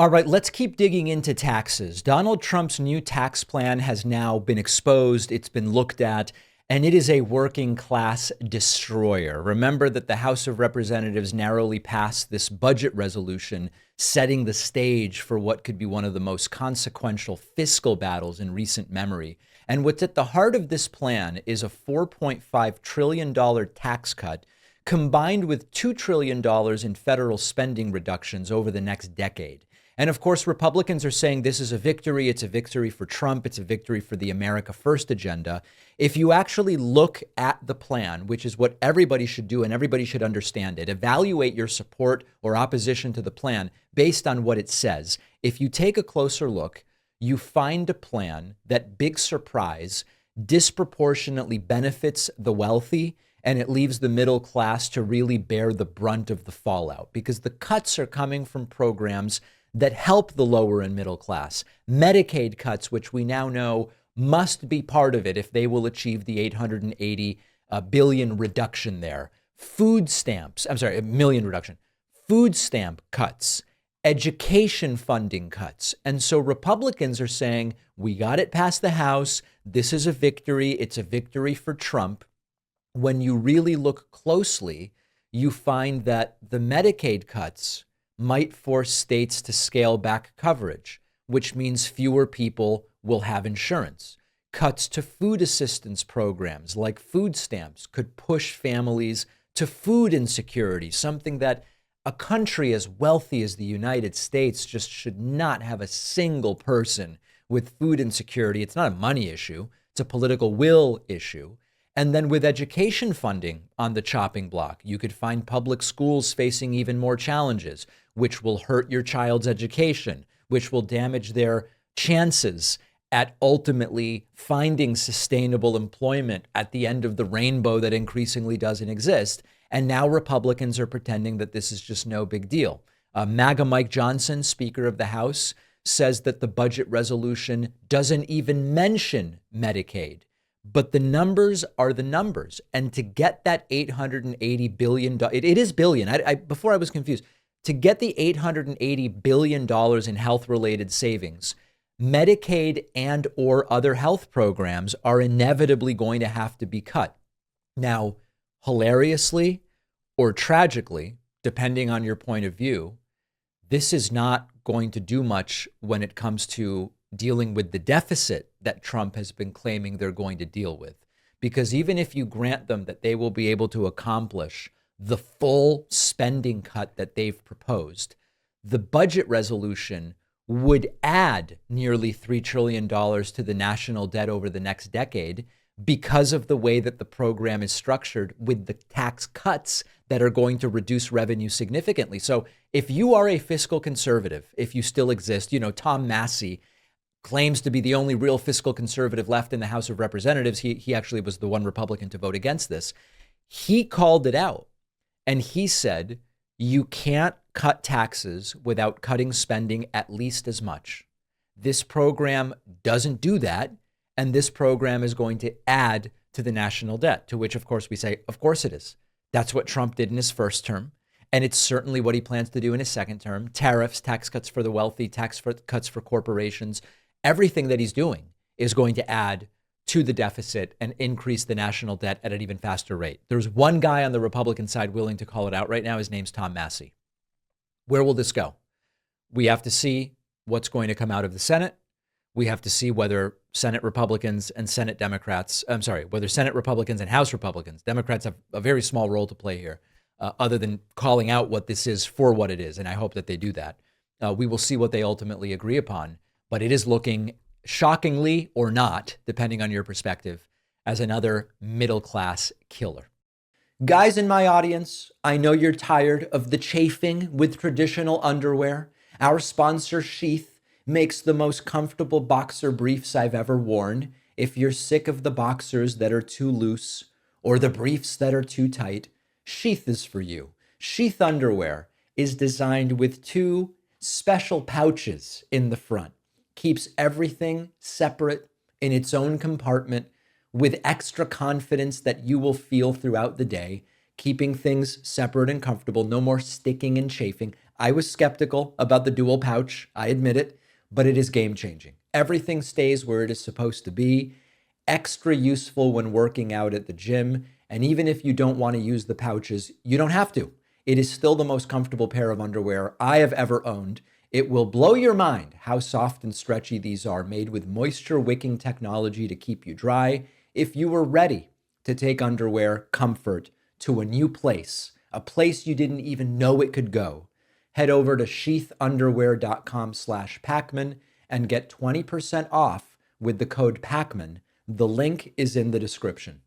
All right, let's keep digging into taxes. Donald Trump's new tax plan has now been exposed, it's been looked at, and it is a working class destroyer. Remember that the House of Representatives narrowly passed this budget resolution, setting the stage for what could be one of the most consequential fiscal battles in recent memory. And what's at the heart of this plan is a $4.5 trillion tax cut combined with $2 trillion in federal spending reductions over the next decade. And of course, Republicans are saying this is a victory. It's a victory for Trump. It's a victory for the America First agenda. If you actually look at the plan, which is what everybody should do and everybody should understand it, evaluate your support or opposition to the plan based on what it says. If you take a closer look, you find a plan that, big surprise, disproportionately benefits the wealthy, and it leaves the middle class to really bear the brunt of the fallout, because the cuts are coming from programs that help the lower and middle class. Medicaid cuts, which we now know must be part of it if they will achieve the 880 billion reduction there. Million reduction. Food stamp cuts, education funding cuts. And so Republicans are saying, we got it past the House. This is a victory. It's a victory for Trump. When you really look closely, you find that the Medicaid cuts might force states to scale back coverage, which means fewer people will have insurance. Cuts to food assistance programs like food stamps could push families to food insecurity, something that a country as wealthy as the United States just should not have a single person with food insecurity. It's not a money issue, it's a political will issue. And then with education funding on the chopping block, you could find public schools facing even more challenges, which will hurt your child's education, which will damage their chances at ultimately finding sustainable employment at the end of the rainbow that increasingly doesn't exist. And now Republicans are pretending that this is just no big deal. MAGA Mike Johnson, Speaker of the House, says that the budget resolution doesn't even mention Medicaid. But the numbers are the numbers. And to get that $880 billion, it is billion. Before I was confused. To get the $880 billion in health-related savings, Medicaid and or other health programs are inevitably going to have to be cut. Now, hilariously or tragically, depending on your point of view, this is not going to do much when it comes to dealing with the deficit that Trump has been claiming they're going to deal with. Because even if you grant them that they will be able to accomplish the full spending cut that they've proposed, the budget resolution would add nearly $3 trillion to the national debt over the next decade because of the way that the program is structured with the tax cuts that are going to reduce revenue significantly. So if you are a fiscal conservative, if you still exist, Tom Massey claims to be the only real fiscal conservative left in the House of Representatives. He actually was the one Republican to vote against this. He called it out. And he said, you can't cut taxes without cutting spending at least as much. This program doesn't do that. And this program is going to add to the national debt, to which, of course, we say, of course it is. That's what Trump did in his first term. And it's certainly what he plans to do in his second term. Tariffs, tax cuts for the wealthy, cuts for corporations. Everything that he's doing is going to add to the deficit and increase the national debt at an even faster rate. There's one guy on the Republican side willing to call it out right now. His name's Tom Massey. Where will this go? We have to see what's going to come out of the Senate. We have to see whether Senate Republicans and whether Senate Republicans and House Republicans, Democrats have a very small role to play here, other than calling out what this is for what it is. And I hope that they do that. We will see what they ultimately agree upon. But it is looking, shockingly or not, depending on your perspective, as another middle-class killer. Guys in my audience, I know you're tired of the chafing with traditional underwear. Our sponsor, Sheath, makes the most comfortable boxer briefs I've ever worn. If you're sick of the boxers that are too loose or the briefs that are too tight, Sheath is for you. Sheath underwear is designed with two special pouches in the front. Keeps everything separate in its own compartment with extra confidence that you will feel throughout the day, keeping things separate and comfortable, no more sticking and chafing. I was skeptical about the dual pouch, I admit it, but it is game changing. Everything stays where it is supposed to be, extra useful when working out at the gym. And even if you don't want to use the pouches, you don't have to. It is still the most comfortable pair of underwear I have ever owned. It will blow your mind how soft and stretchy these are, made with moisture wicking technology to keep you dry. If you were ready to take underwear comfort to a new place, a place you didn't even know it could go, head over to sheathunderwear.com/Pacman and get 20% off with the code Pacman. The link is in the description.